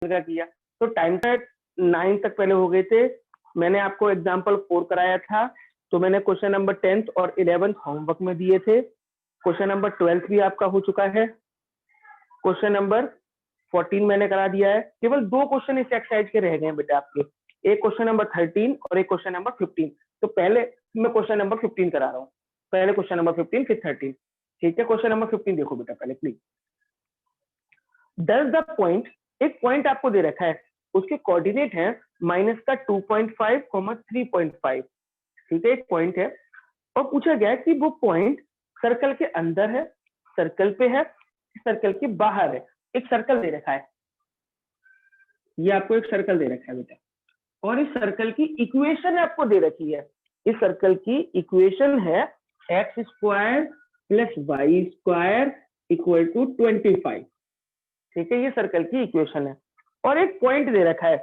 का किया, तो टाइम का 9 तक पहले हो गए थे। मैंने आपको एग्जाम्पल 4 कराया था, तो मैंने क्वेश्चन नंबर 10th और 11th होमवर्क में दिए थे। क्वेश्चन नंबर 12th भी आपका हो चुका है। क्वेश्चन नंबर 14 मैंने करा दिया है। केवल 2 क्वेश्चन इस एक्सरसाइज के रह गए हैं बेटा आपके, एक क्वेश्चन नंबर 13 और एक क्वेश्चन नंबर 15। तो पहले मैं क्वेश्चन नंबर 15 करा रहा हूँ, पहले क्वेश्चन नंबर 15 फिर 13। ठीक है, क्वेश्चन नंबर 15 देखो बेटा पहले प्लीज। दस द पॉइंट, एक पॉइंट आपको दे रखा है, उसके कोऑर्डिनेट है माइनस का 2.5, 3.5। ठीक है, एक पॉइंट है और पूछा गया है कि वो पॉइंट सर्कल के अंदर है, सर्कल पे है, सर्कल के बाहर है। एक सर्कल दे रखा है, ये आपको एक सर्कल दे रखा है बेटा, और इस सर्कल की इक्वेशन आपको दे रखी है। इस सर्कल की इक्वेशन है x square plus y square equal to 25। ठीक है, ये सर्कल की इक्वेशन है और एक पॉइंट दे रखा है,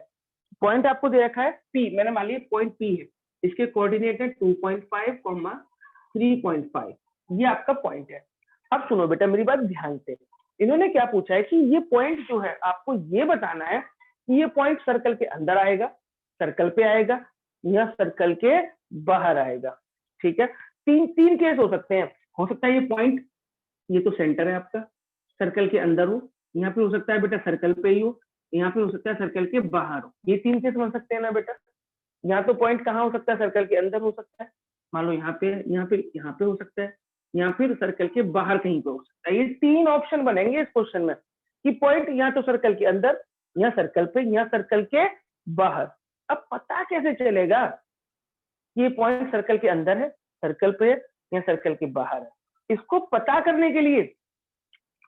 पॉइंट आपको दे रखा है P, मैंने मान लिया पॉइंट P है, इसके कोऑर्डिनेट है 2.5, 3.5, ये आपका पॉइंट है। अब सुनो बेटा मेरी बात ध्यान से, इन्होंने क्या पूछा है कि ये पॉइंट जो है आपको ये बताना है कि ये पॉइंट सर्कल के अंदर आएगा, सर्कल पे आएगा, या सर्कल के बाहर आएगा। ठीक है, तीन केस हो सकते हैं। हो सकता है ये पॉइंट, ये तो सेंटर है आपका, सर्कल के अंदर हो, यहाँ पे हो सकता है बेटा सर्कल पे ही हो, यहाँ पे हो सकता है सर्कल के बाहर हो। ये 3 केस बन सकते हैं ना बेटा। यहाँ तो पॉइंट कहाँ हो सकता है, सर्कल के अंदर हो सकता है, मान लो यहाँ पे, यहाँ पे हो सकता है, या फिर सर्कल के बाहर कहीं पे हो सकता है। ये 3 ऑप्शन बनेंगे इस क्वेश्चन में कि पॉइंट या तो सर्कल के अंदर, या सर्कल पे, या सर्कल के बाहर। अब पता कैसे चलेगा कि ये पॉइंट सर्कल के अंदर है, सर्कल पे है, या सर्कल के बाहर है? इसको पता करने के लिए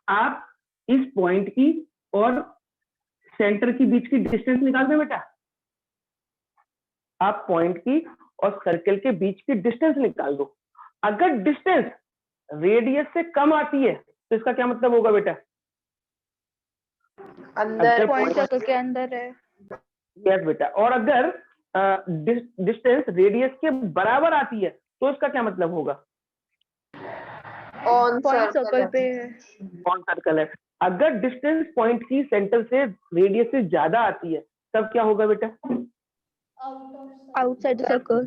आप इस पॉइंट की और सेंटर के बीच की डिस्टेंस निकाल दो बेटा। आप पॉइंट की और सर्कल के बीच की डिस्टेंस निकाल दो। अगर डिस्टेंस रेडियस से कम आती है तो इसका क्या मतलब होगा बेटा? अंदर, पॉइंट सर्कल के अंदर है। यस बेटा। और अगर डिस्टेंस रेडियस के बराबर आती है तो इसका क्या मतलब होगा? पॉइंट सर्कल पे है। ऑन सर्कल है। अगर डिस्टेंस पॉइंट की सेंटर से रेडियस से ज्यादा आती है तब क्या होगा बेटा? आउटसाइड सर्कल,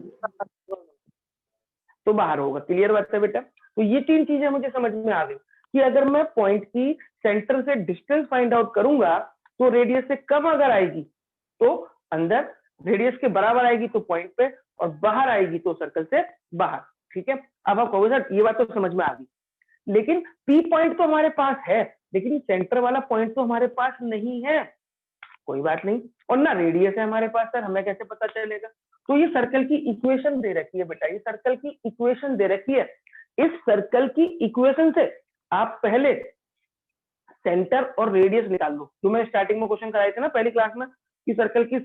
तो बाहर होगा। क्लियर बात है बेटा? तो ये 3 चीजें मुझे समझ में आ गई कि अगर मैं पॉइंट की सेंटर से डिस्टेंस फाइंड आउट करूंगा तो रेडियस से कम अगर आएगी तो अंदर, रेडियस के बराबर आएगी तो पॉइंट पे, और बाहर आएगी तो सर्कल से बाहर। ठीक है, अब आप कहोगे सर ये बात तो समझ में आ गई, लेकिन पी पॉइंट तो हमारे पास है, लेकिन सेंटर वाला पॉइंट तो हमारे पास नहीं है। कोई बात नहीं, और ना रेडियस है हमारे पास सर, हमें कैसे पता चलेगा? तो ये सर्कल की इक्वेशन दे रखी है बेटा, ये सर्कल की इक्वेशन दे रखी है। इस सर्कल की इक्वेशन से आप पहले सेंटर और रेडियस निकाल लो, जो मैं स्टार्टिंग में क्वेश्चन कराए थे ना पहली क्लास में, कि सर्कल की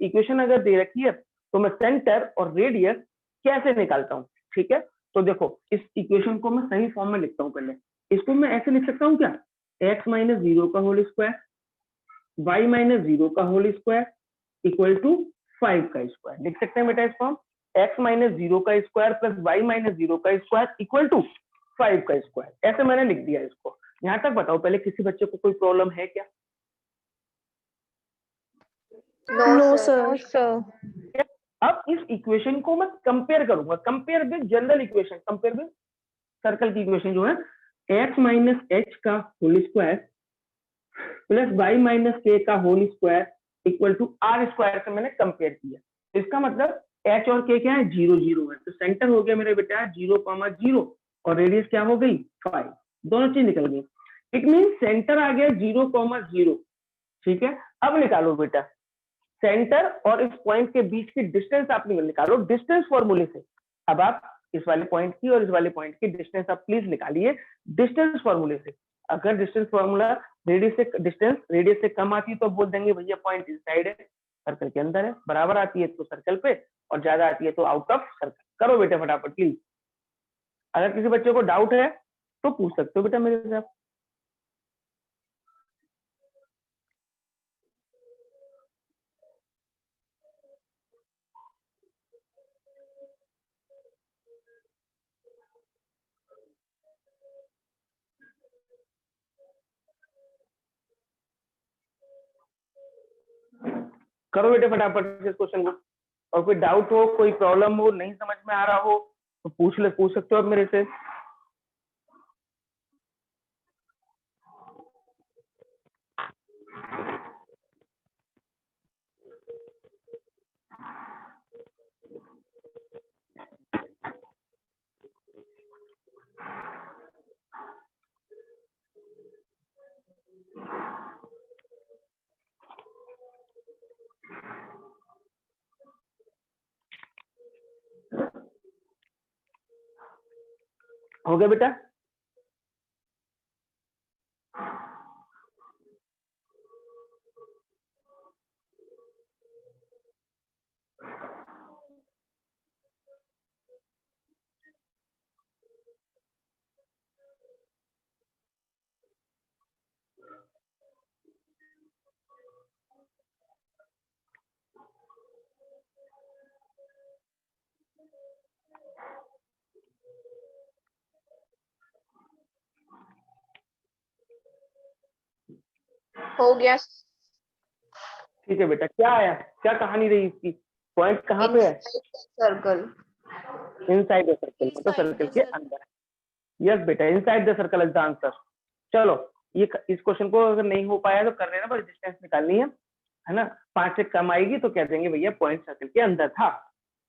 इक्वेशन अगर दे रखी है तो मैं सेंटर और रेडियस कैसे निकालता हूँ। ठीक है, तो देखो इस इक्वेशन को मैं सही फॉर्म में लिखता हूँ। पहले इसको मैं ऐसे लिख सकता हूँ क्या, x माइनस 0 का होल स्क्वायर, y माइनस 0 का होल स्क्वायर इक्वल टू 5 का स्क्वायर। लिख सकते हैं बेटा इस फॉर्म, x माइनस 0 का स्क्वायर प्लस y माइनस 0 का स्क्वायर इक्वल टू 5 का स्क्वायर। ऐसे मैंने लिख दिया इसको। यहाँ तक बताओ पहले, किसी बच्चे को कोई प्रॉब्लम है क्या? No sir. अब इस इक्वेशन को मैं कंपेयर करूंगा, compare with general equation, compare with circle की इक्वेशन जो है x माइनस एच का whole square plus y minus K का whole square equal to R square से मैंने कंपेयर किया। इसका मतलब h और k क्या है, 0 0 है, तो सेंटर हो गया मेरे बेटा 0,0 और रेडियस क्या हो गई 5, दोनों चीज निकल गई। इट मीन सेंटर आ गया 0,0। ठीक है, अब निकालो बेटा सेंटर और इस पॉइंट के बीच की डिस्टेंस, आप निकालो डिस्टेंस फॉर्मूले से। अब आप इस वाले पॉइंट की और इस वाले पॉइंट की डिस्टेंस आप प्लीज निकालिए डिस्टेंस फॉर्मूले से। अगर डिस्टेंस फॉर्मूला रेडियस से, डिस्टेंस रेडियस से कम आती है तो बोल देंगे भैया पॉइंट इस साइड है, सर्कल के अंदर है, बराबर आती है तो सर्कल पे, और ज्यादा आती है तो आउट ऑफ सर्कल। करो बेटा फटाफट प्लीज, अगर किसी बच्चे को डाउट है तो पूछ सकते हो बेटा मेरे से आप। करो बेटे फटाफट इस क्वेश्चन को। और कोई डाउट हो, कोई प्रॉब्लम हो, नहीं समझ में आ रहा हो तो पूछ सकते हो आप मेरे से। हो गया बेटा? हो गया। ठीक है बेटा, क्या आया, क्या कहानी रही इसकी, पॉइंट कहाँ पे है? सर्कल। इनसाइड द सर्कल, मतलब सर्कल के अंदर। यस बेटा, inside the circle is the answer. चलो ये इस क्वेश्चन को अगर नहीं हो पाया तो कर लेना, पर डिस्टेंस निकालनी है ना। 5 से कम आएगी तो कह देंगे भैया पॉइंट सर्कल के अंदर था,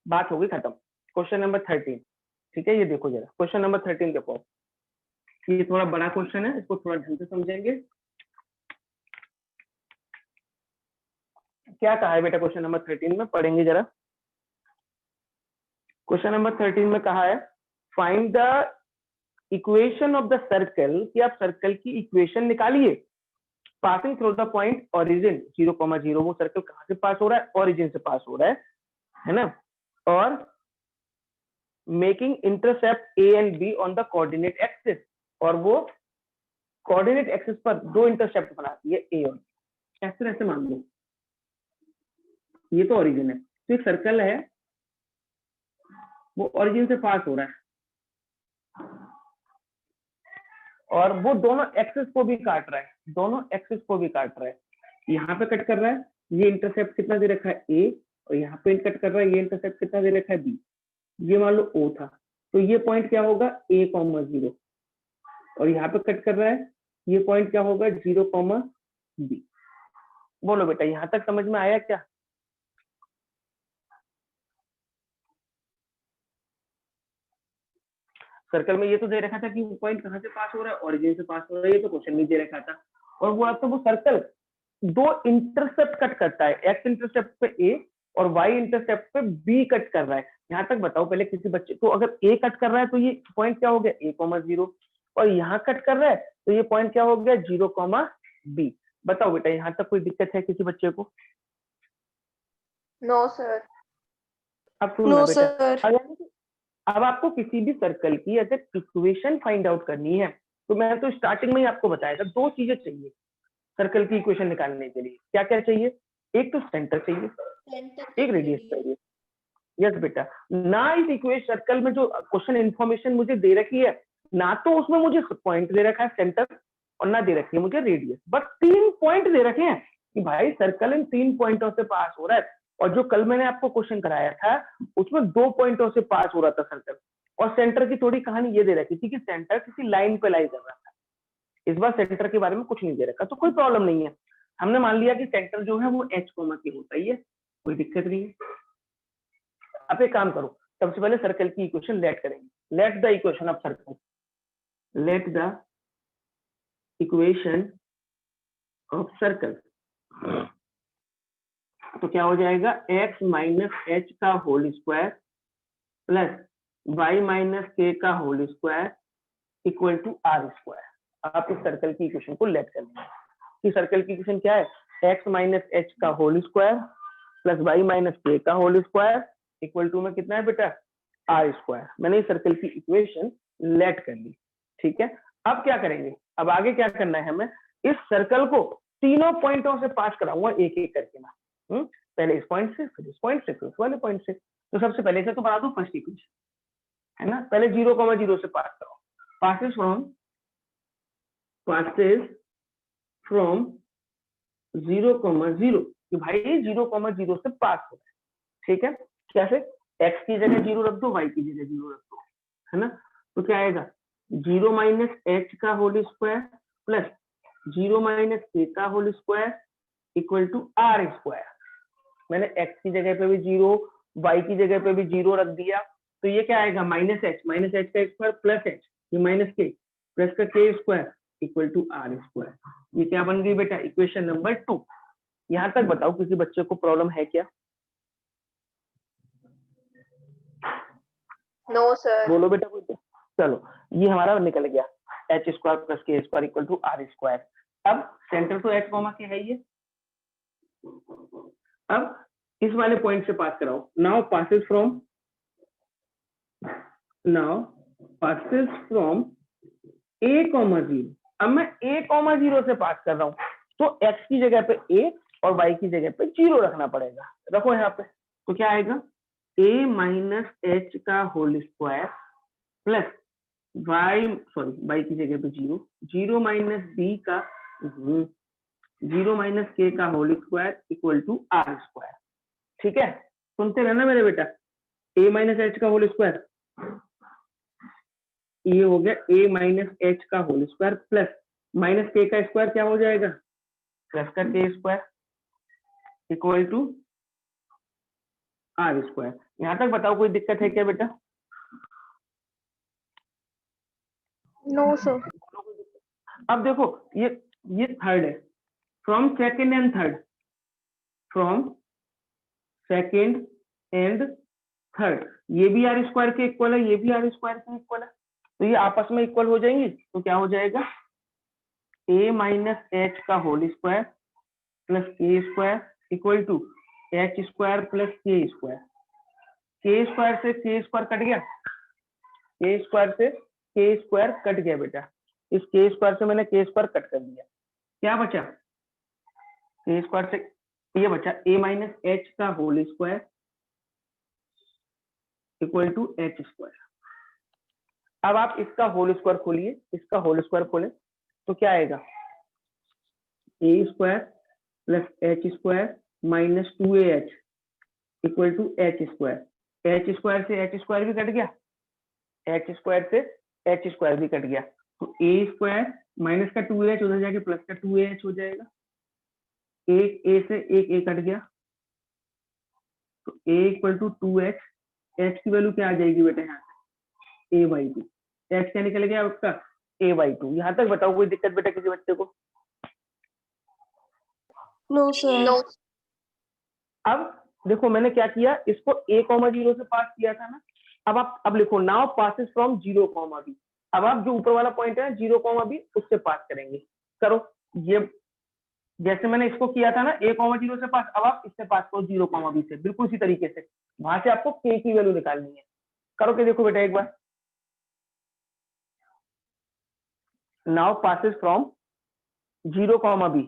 बात होगी खत्म। क्वेश्चन नंबर 13, ठीक है, ये देखो जरा क्वेश्चन नंबर 13 देखो। ये थोड़ा बड़ा क्वेश्चन है, इसको थोड़ा ढंग से समझेंगे। क्या कहा है बेटा क्वेश्चन नंबर 13 में, पढ़ेंगे जरा। क्वेश्चन नंबर 13 में कहा है find the equation of the circle, कि आप सर्कल की इक्वेशन निकालिए passing through the point origin 0,0। वो सर्कल कहां से पास हो रहा है? ओरिजिन से पास हो रहा है ना। और making intercept A and be on the coordinate axis, और वो कोऑर्डिनेट एक्सिस पर दो इंटरसेप्ट बनाती है ए और बी। ऐसे मान लो ये तो ओरिजिन है, तो एक सर्कल है वो ओरिजिन से पास हो रहा है और वो दोनों एक्सिस को भी काट रहा है, दोनों एक्सिस को भी काट रहा है। यहाँ पे कट कर रहा है, ये इंटरसेप्ट कितना दे रखा है ए, और यहाँ पे कट कर रहा है, ये इंटरसेप्ट कितना दे रखा है बी। ये मान लो ओ था, तो ये पॉइंट क्या होगा? A,0। और यहाँ पे कट कर रहा है, ये पॉइंट क्या होगा? 0,B। बोलो बेटा, यहाँ तक समझ में आया क्या? सर्कल में ये तो दे रखा था कि पॉइंट कहाँ से पास हो रहा है? ओरिजिन से पास हो रहा है, ये तो क्वेश्चन में दे रखा था। और वो आपको वो सर्कल दो इंटरसेप्ट कट करता है, एक्स इंटरसेप्ट पे ए और वाई इंटरसेप्ट पे बी कट कर रहा है। यहाँ तक बताओ पहले किसी बच्चे को, अगर ए कट कर रहा है तो ये पॉइंट क्या हो गया? A,0, और यहाँ कट कर रहा है तो ये पॉइंट क्या हो गया? 0,B। बताओ बेटा, यहाँ तक कोई दिक्कत है किसी बच्चे को? No sir. अब सुनना बेटा, अब आपको किसी भी सर्कल की अगर इक्वेशन फाइंड आउट करनी है तो मैं तो स्टार्टिंग में ही आपको बताया था, दो चीजें चाहिए सर्कल की इक्वेशन निकालने के लिए। क्या क्या चाहिए? एक तो सेंटर चाहिए, एक रेडियस चाहिए। यस बेटा, ना इस इक्वेशन सर्कल में जो क्वेश्चन इन्फॉर्मेशन मुझे दे रखी है, ना तो उसमें मुझे पॉइंट दे रखा है सेंटर, और ना दे रखी है मुझे रेडियस, बस 3 पॉइंट दे रखे हैं कि भाई सर्कल इन 3 पॉइंटों से पास हो रहा है। और जो कल मैंने आपको क्वेश्चन कराया था उसमें 2 पॉइंटों से पास हो रहा था सर्कल, और सेंटर की थोड़ी कहानी ये दे रखी थी कि सेंटर किसी लाइन पे लाई कर रहा था। इस बार सेंटर के बारे में कुछ नहीं दे रखा, तो कोई प्रॉब्लम नहीं है। हमने मान लिया कि सेंटर जो है वो H कोमा के होता ही है, कोई दिक्कत नहीं है। अब एक काम करो, सबसे पहले सर्कल की इक्वेशन लेट करेंगे। Let the equation of circle, let the equation of circle. तो क्या हो जाएगा? x माइनस एच का whole square plus y minus K का whole square equal to R square. आप इस सर्कल की इक्वेशन को लेट कर लेंगे कि सर्कल की इक्वेशन क्या है? x माइनस एच का whole square plus y minus K का होल स्क्वायर इक्वल टू में कितना है बेटा? R square. मैंने इस सर्कल की इक्वेशन लेट कर ली, ठीक है। अब क्या करेंगे? अब आगे क्या करना है हमें? इस सर्कल को तीनों पॉइंटों से पास कराऊंगा एक एक करके मैं। पहले इस पॉइंट से, फिर इस पॉइंट से, फिर उस वाले पॉइंट से। तो सबसे पहले से तो बना दो फर्स्ट इक्वेशन, है ना। पहले 0,0 से पास करो, passes from 0,0 कि भाई 0,0 से पास हो रहा है। ठीक है, कैसे? x की जगह 0 रख दो, y की जगह 0 रख दो, है ना? तो क्या आएगा 0 माइनस एच का whole square plus 0 minus K का whole square equal to R square. मैंने x की जगह पे भी 0, y की जगह पे भी 0 रख दिया, तो ये क्या आएगा माइनस एच का स्क्वायर प्लस एच, ये माइनस के प्लस का K square equal to R square. ये क्या बन गई बेटा इक्वेशन नंबर 2। यहाँ तक बताओ किसी बच्चे को प्रॉब्लम है क्या? No sir. बोलो बेटा कोई। चलो ये हमारा निकल गया, H square plus K square equal to R square. अब centre to H comma K है ये। अब इस वाले पॉइंट से पास कराओ। Now passes from A comma 0। अब मैं ए कॉमा 0 से पास कर रहा हूं, तो एक्स की जगह पे ए और वाई की जगह पे 0 रखना पड़ेगा। रखो यहाँ पे, तो क्या आएगा ए माइनस एच का होल स्क्वायर प्लस वाई की जगह पे 0, 0 माइनस बी का 0 माइनस के का whole square equal to R square. ठीक है, सुनते रहना मेरे बेटा। ए माइनस एच का होल स्क्वायर, ये हो गया ए माइनस एच का whole square plus minus K का स्क्वायर क्या हो जाएगा प्लस का K square equal to R square. यहां तक बताओ कोई दिक्कत है क्या बेटा? No sir. अब देखो ये थर्ड है, फ्रॉम सेकेंड एंड थर्ड, ये भी आर स्क्वायर के इक्वल है, ये भी आर स्क्वायर के इक्वल है, तो ये आपस में इक्वल हो जाएंगे। तो क्या हो जाएगा ए माइनस एच का whole square plus K square equal to H square plus K square. K square से के स्क्वायर कट गया, के स्क्वायर से के स्क्वायर कट गया बेटा। इस के स्क्वायर से मैंने के स्क्वायर कट कर दिया, क्या बचा के स्क्वायर से ये बचा ए माइनस एच का whole square equal to H square. अब आप इसका होल स्क्वायर खोलिए, इसका होल स्क्वायर खोलें तो क्या आएगा A square plus H square minus 2AH equal to H square. H square से एच स्क्वायर भी कट गया, एच स्क्वायर से एच स्क्वायर भी कट गया, तो ए स्क्वायर माइनस का 2AH उधर जाके प्लस का 2AH हो जाएगा। एक ए से एक ए कट गया, तो ए इक्वल टू 2H, एच की वैल्यू क्या आ जाएगी बेटा यहाँ से A/2। एच क्या निकल गया उसका A/2। यहाँ तक बताओ कोई दिक्कत बेटा किसी बच्चे को? No sir. नो। अब देखो मैंने क्या किया, इसको a,0 से पास किया था ना। अब लिखो नाउ पासेस फ्रॉम 0, b। अब आप जो ऊपर वाला पॉइंट है 0, b उससे पास करेंगे। करो ये जैसे मैंने इसको किया था ना a,0 से पास, अब आप इससे पास करो 0, b से, बिल्कुल इसी तरीके से। वहां से आपको k की वैल्यू निकालनी है। करो के देखो बेटा एक बार। Now passes from 0, b।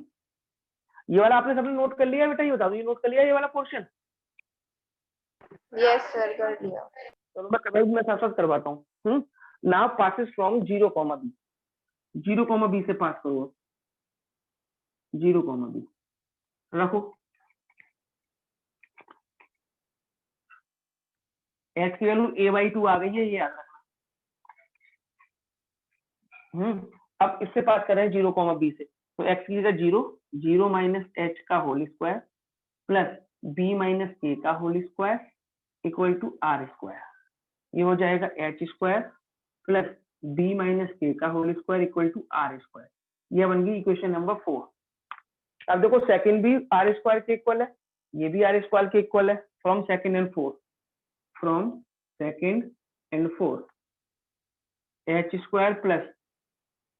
ये वाला आपने सबने नोट कर लिया बेटा? ये बता दो, ये नोट कर लिया ये वाला पोर्शन? यस सर, कर लिया। चलो मैं साथ साथ करवाता हूँ। Now passes from 0, b। 0, b से पास करो, 0, b रखो। x की वैल्यू A/2 आ गई है, ये याद रखना। अब इससे पास कर रहे हैं 0, b से, तो x की जगह 0, 0 माइनस एच का whole square plus b minus K का whole square equal to R square. ये हो जाएगा H square plus b minus K का whole square equal to R square. यह बन गई इक्वेशन नंबर 4। अब देखो सेकंड भी आर स्क्वायर के इक्वल है, ये भी आर स्क्वायर के इक्वल है। From second and fourth H square plus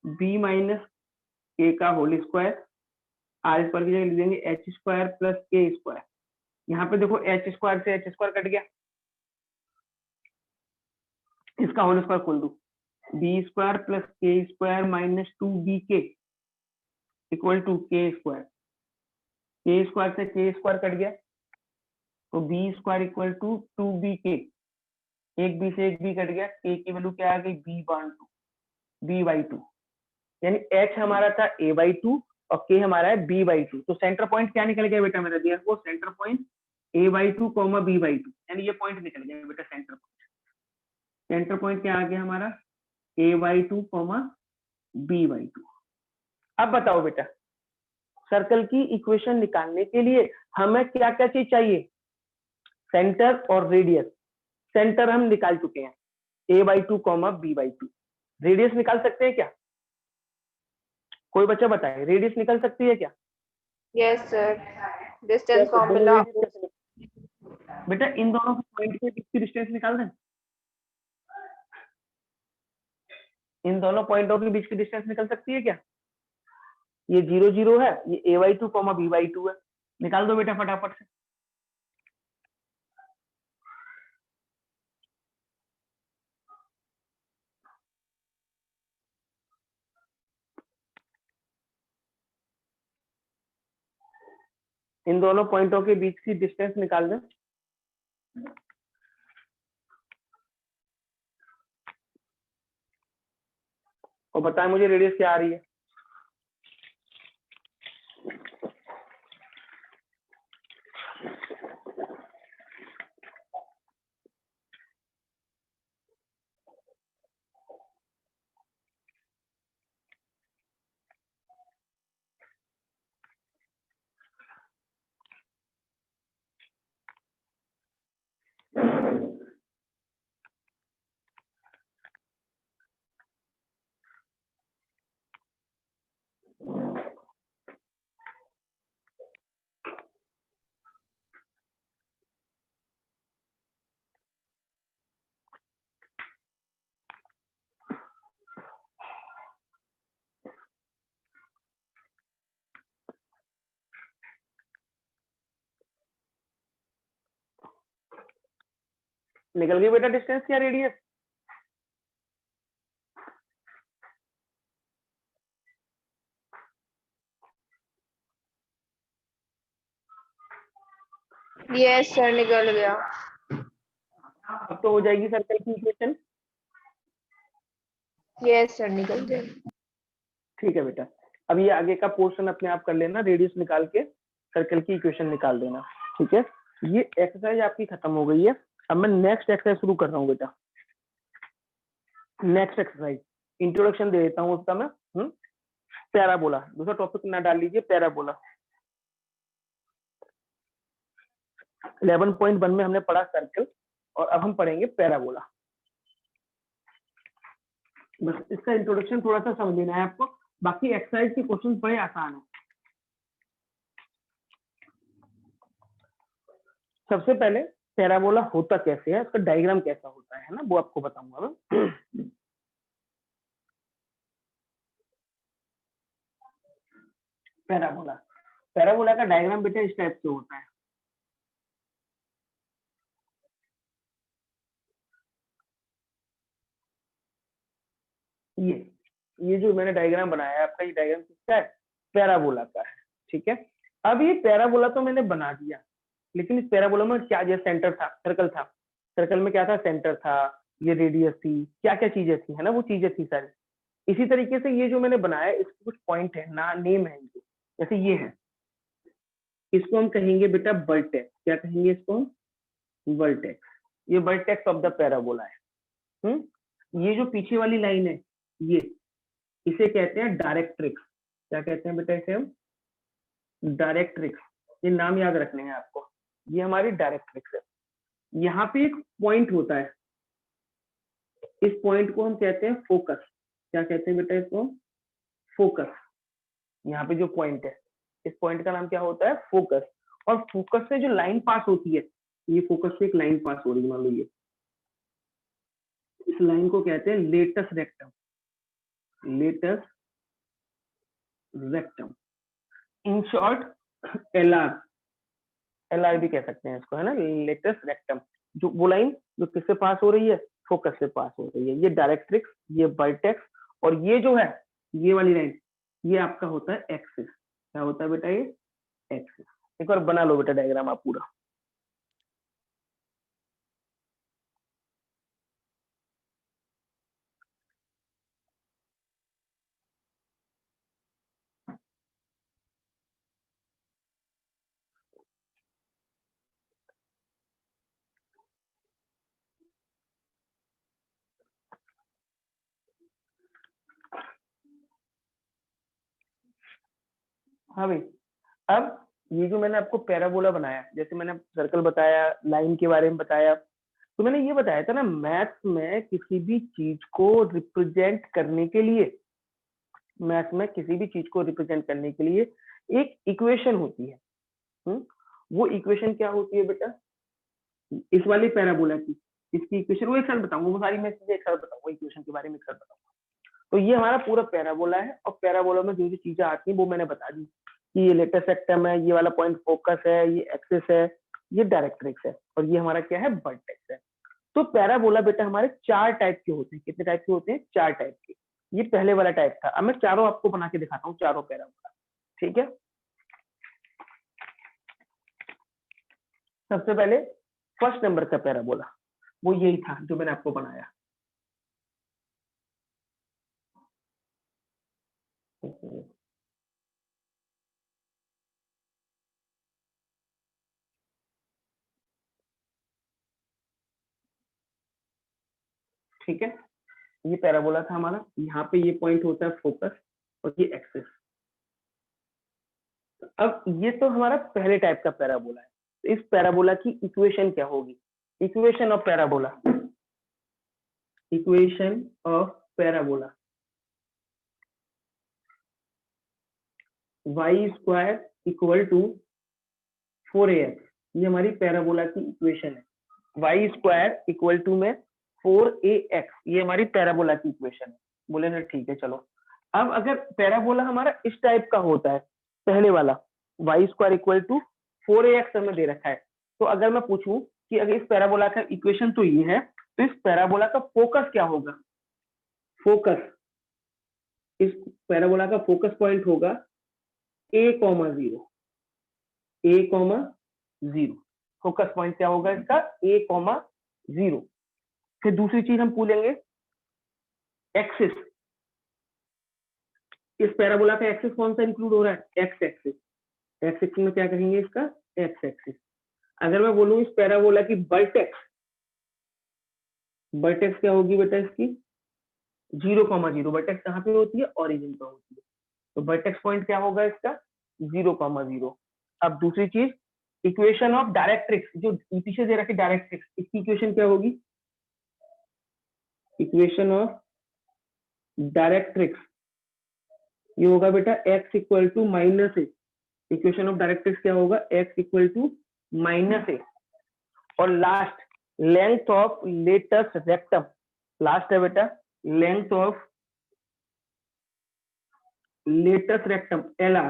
B minus K का होल स्क्वायर, आर स्क्वायर की जगह लिख देंगे H square plus K square. यहाँ पे देखो एच स्क्वायर से एच स्क्वायर कट गया, इसका होल स्क्वायर खोल दो, B square plus K square minus 2BK equal to K square. K square से के स्क्वायर कट गया, तो B square equal to 2BK। एक बी से एक बी कट गया, के की वैल्यू क्या आ गई B/2, यानी h हमारा था A/2 और के हमारा है b/2। तो सेंटर पॉइंट क्या निकल गया बेटा मेरा, दिया वो सेंटर पॉइंट a/2, b/2, यानी ये पॉइंट निकल गया बेटा सेंटर पॉइंट। सेंटर पॉइंट क्या आ गया हमारा a/2, b/2। अब बताओ बेटा, सर्कल की इक्वेशन निकालने के लिए हमें क्या क्या चीज चाहिए, सेंटर और रेडियस। सेंटर हम निकाल चुके हैं a/2, b/2। रेडियस निकाल सकते हैं क्या, कोई बच्चा बताए, रेडियस निकल सकती है क्या? Yes, sir. Distance दोनों formula. radius कैसे निकल- बेटा इन दोनों पॉइंट के बीच की डिस्टेंस निकाल दें, इन दोनों पॉइंटों के बीच की डिस्टेंस निकल सकती है क्या? ये 0 0 है, ये a/2, b/2 है, निकाल दो बेटा फटाफट से। इन दोनों पॉइंटों के बीच की डिस्टेंस निकाल दें। और बताएं मुझे रेडियस क्या आ रही है। निकल गई बेटा डिस्टेंस क्या रेडियस? Yes, sir. निकल गया. अब तो हो जाएगी सर्कल की इक्वेशन। Yes, sir. निकल गया. ठीक है बेटा, अब ये आगे का पोर्शन अपने आप कर लेना, रेडियस निकाल के सर्कल की इक्वेशन निकाल देना। ठीक है, ये एक्सरसाइज आपकी खत्म हो गई है। अब मैं नेक्स्ट एक्सरसाइज शुरू कर रहा हूँ बेटा। नेक्स्ट एक्सरसाइज इंट्रोडक्शन दे देता हूँ उसका मैं। पैराबोला, दूसरा टॉपिक ना डाल लीजिए, पैराबोला। 11.1 में हमने पढ़ा सर्कल, और अब हम पढ़ेंगे पैराबोला। बस इसका इंट्रोडक्शन थोड़ा सा समझ लेना है आपको, बाकी एक्सरसाइज के क्वेश्चन बड़े आसान है। सबसे पहले पैराबोला होता कैसे है, उसका डायग्राम कैसा होता है ना, वो आपको बताऊंगा मैं। पैराबोला, पैराबोला का डायग्राम बेटा इस टाइप से होता है। ये जो मैंने डायग्राम बनाया है आपका, ये डायग्राम किसका है, पैराबोला का है। ठीक है, अब ये पैराबोला तो मैंने बना दिया, लेकिन इस पैराबोला में क्या जो सेंटर था, सर्कल था, सर्कल में क्या था, सेंटर था, ये रेडियस थी, क्या क्या चीजें थी, है ना, वो चीजें थी सारी। इसी तरीके से ये जो मैंने बनाया, इसके कुछ पॉइंट है ना, नेम है इनके, जैसे ये है, इसको हम कहेंगे बेटा वर्टेक्स। क्या कहेंगे इसको हम, वर्टेक्स। ये वर्टेक्स ऑफ द पैराबोला है। ये जो पीछे वाली लाइन है, ये इसे कहते हैं डायरेक्ट्रिक्स। क्या कहते हैं बेटा इसे हम, डायरेक्ट्रिक्स। ये नाम याद रखने हैं आपको, ये हमारी डायरेक्ट्रिक्स है। यहाँ पे एक पॉइंट होता है, इस पॉइंट को हम कहते हैं फोकस। क्या कहते हैं बेटा इसको, फोकस। यहाँ पे जो पॉइंट है, इस पॉइंट का नाम क्या होता है, फोकस। और फोकस से जो लाइन पास होती है, ये फोकस से एक लाइन पास हो रही है, मान लो ये, इस लाइन को कहते हैं latus rectum. Latus rectum, in short LR, LR भी कह सकते हैं इसको, है ना, लेटस रेक्टम। जो वो लाइन जो किससे पास हो रही है, फोकस से पास हो रही है, ये डायरेक्ट्रिक्स, ये वर्टेक्स। और ये जो है, ये वाली लाइन, ये आपका होता है एक्सिस। क्या होता है बेटा, ये एक्सिस। एक बार बना लो बेटा डायग्राम आप पूरा। हाँ भाई, अब ये जो मैंने आपको पैराबोला बनाया, जैसे मैंने सर्कल बताया, लाइन के बारे में बताया, तो मैंने ये बताया था ना, मैथ्स में किसी भी चीज को रिप्रेजेंट करने के लिए, मैथ्स में किसी भी चीज को रिप्रेजेंट करने के लिए एक इक्वेशन होती है। वो इक्वेशन क्या होती है बेटा? इस वाली पैराबोला की, इसकी इक्वेशन वो एक साथ बताऊंगा, वो सारी मैं चीजें एक साथ बताऊंगा, इक्वेशन के बारे में एक साथ बताऊंगा। तो ये हमारा पूरा पैराबोला है, और पैराबोला में जो जो चीजें आती हैं वो मैंने बता दी कि ये लेटेस्ट सेक्टम है, ये वाला पॉइंट फोकस है, ये एक्सिस है, ये डायरेक्ट्रिक्स है, और ये हमारा क्या है? वर्टेक्स है। तो पैराबोला बेटा हमारे 4 टाइप के होते हैं। कितने टाइप के होते हैं? 4 टाइप के। ये पहले वाला टाइप था। अब मैं चारों आपको बना के दिखाता हूँ, चारों पैराबोला। ठीक है, सबसे पहले फर्स्ट नंबर का पैराबोला वो यही था जो मैंने आपको बनाया। ठीक है, ये पैराबोला था हमारा। यहाँ पे ये पॉइंट होता है फोकस, और ये एक्सिस। अब ये तो हमारा पहले टाइप का पैराबोला है। तो इस पैराबोला की इक्वेशन क्या होगी? Equation of parabola, equation of parabola y square equal to 4ax, ये हमारी पैराबोला की इक्वेशन है। y स्क्वायर इक्वल टू में 4ax, ये हमारी पैराबोला की इक्वेशन है। बोले ना ठीक है चलो। अब अगर पैराबोला हमारा इस टाइप का होता है, पहले वाला y square equal to 4ax हमें दे रखा है, तो अगर मैं पूछूं कि अगर इस पैराबोला का इक्वेशन तो ये है, तो इस पैराबोला का फोकस क्या होगा? फोकस, इस पैराबोला का फोकस पॉइंट होगा a,0, a,0। फोकस पॉइंट क्या होगा इसका? a,0। फिर दूसरी चीज हम पूछेंगे एक्सिस। इस पैराबोला का एक्सिस कौन सा इंक्लूड हो रहा है? X axis. एक्स एक्सिस में क्या कहेंगे इसका? X axis. अगर मैं बोलूं इस पैराबोला की वर्टेक्स, वर्टेक्स क्या होगी बेटा इसकी? 0,0। वर्टेक्स कहाँ पे होती है? ओरिजिन पे होती है। तो वर्टेक्स पॉइंट क्या होगा इसका? 0,0। अब दूसरी चीज, इक्वेशन ऑफ डायरेक्ट्रिक्स, जो पीछे दे रखी डायरेक्ट्रिक्स, इसकी इक्वेशन क्या होगी? इक्वेशन ऑफ डायरेक्ट्रिक्स ये होगा बेटा x equal to minus A. Equation of directrix क्या होगा? x equal to minus A. और last, length of latest rectum, last है बेटा length of latest rectum LR,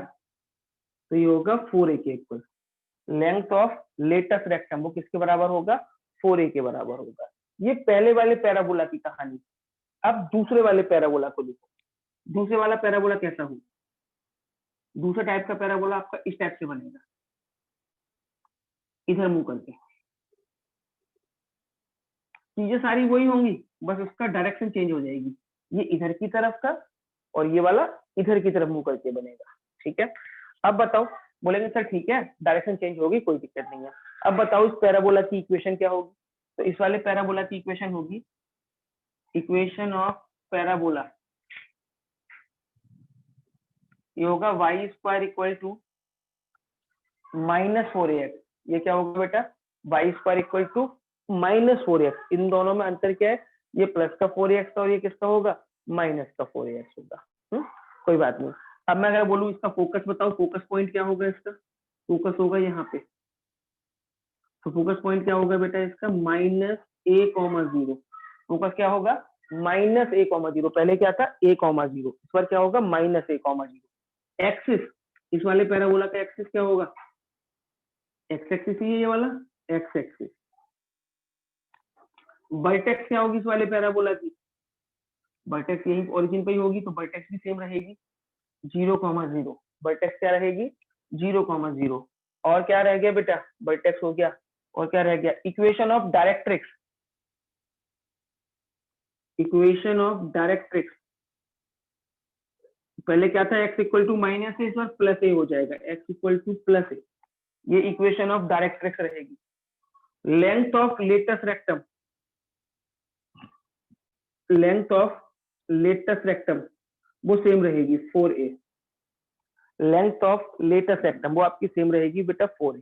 तो ये होगा 4a के equal. Length of latest rectum वो किसके बराबर होगा? 4a के बराबर होगा। ये पहले वाले पैराबोला की कहानी। अब दूसरे वाले पैराबोला को देखो। दूसरे वाला पैराबोला कैसा होगा? दूसरा टाइप का पैराबोला आपका इस टाइप से बनेगा, इधर मुंह करके। चीजें सारी वही होंगी, बस उसका डायरेक्शन चेंज हो जाएगी। ये इधर की तरफ का, और ये वाला इधर की तरफ मुंह करके बनेगा। ठीक है, अब बताओ। बोलेंगे सर ठीक है, डायरेक्शन चेंज होगी, कोई दिक्कत नहीं है। अब बताओ इस पैराबोला की इक्वेशन क्या होगी? तो इस वाले पैराबोला की इक्वेशन होगी, इक्वेशन ऑफ पैराबोला ये होगा y square equal to -4ax। ये क्या होगा बेटा? y square equal to -4ax। इन दोनों में अंतर क्या है? ये प्लस का 4ax और ये किसका होगा? माइनस का 4ax होगा। कोई बात नहीं। अब मैं अगर बोलूं इसका फोकस बताओ, फोकस पॉइंट क्या होगा इसका? फोकस होगा यहाँ पे। तो फोकस पॉइंट क्या होगा बेटा इसका? -a,0। फोकस क्या होगा? -a,0। पहले क्या था? a,0। इस बार क्या होगा? -a,0। एक्सिस, इस वाले पैराबोला का एक्सिस क्या होगा? एक्स एक्सिस ही है ये वाला, एक्स एक्सिस। वर्टेक्स क्या होगी इस वाले पैराबोला की? वर्टेक्स यही ओरिजिन पे ही होगी, तो वर्टेक्स भी सेम रहेगी 0,0। वर्टेक्स क्या रहेगी? 0,0। और क्या रह गया बेटा? वर्टेक्स हो गया, और क्या रह गया? Equation of directrix, equation of directrix. पहले क्या था? x इक्वल टू माइनस ए, इस बार प्लस ए हो जाएगा, x इक्वल टू प्लस ए। ये इक्वेशन ऑफ डायरेक्ट्रिक्स रहेगी। Length of latest rectum, length of latest rectum वो सेम रहेगी 4a। लेंथ ऑफ लेटेस्ट सेक्टम वो आपकी सेम रहेगी बेटा 4 है।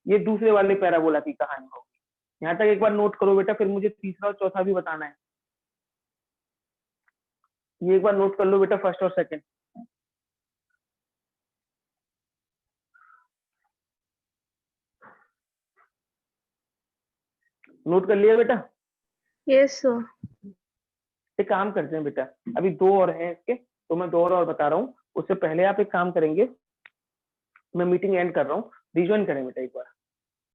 ये दूसरे वाले पैराबोला की कहानी होगी। यहाँ तक एक बार नोट करो बेटा, फिर मुझे तीसरा और चौथा भी बताना है। ये एक बार नोट कर लो बेटा, फर्स्ट और सेकंड। नोट कर लिया बेटा? Yes sir. एक काम करते हैं बेटा, अभी 2 और हैं इसके, तो मैं 2 और बता रहा हूँ। उससे पहले आप एक काम करेंगे, मैं मीटिंग एंड कर रहा हूँ, रिज्वाइन करें बेटा एक बार।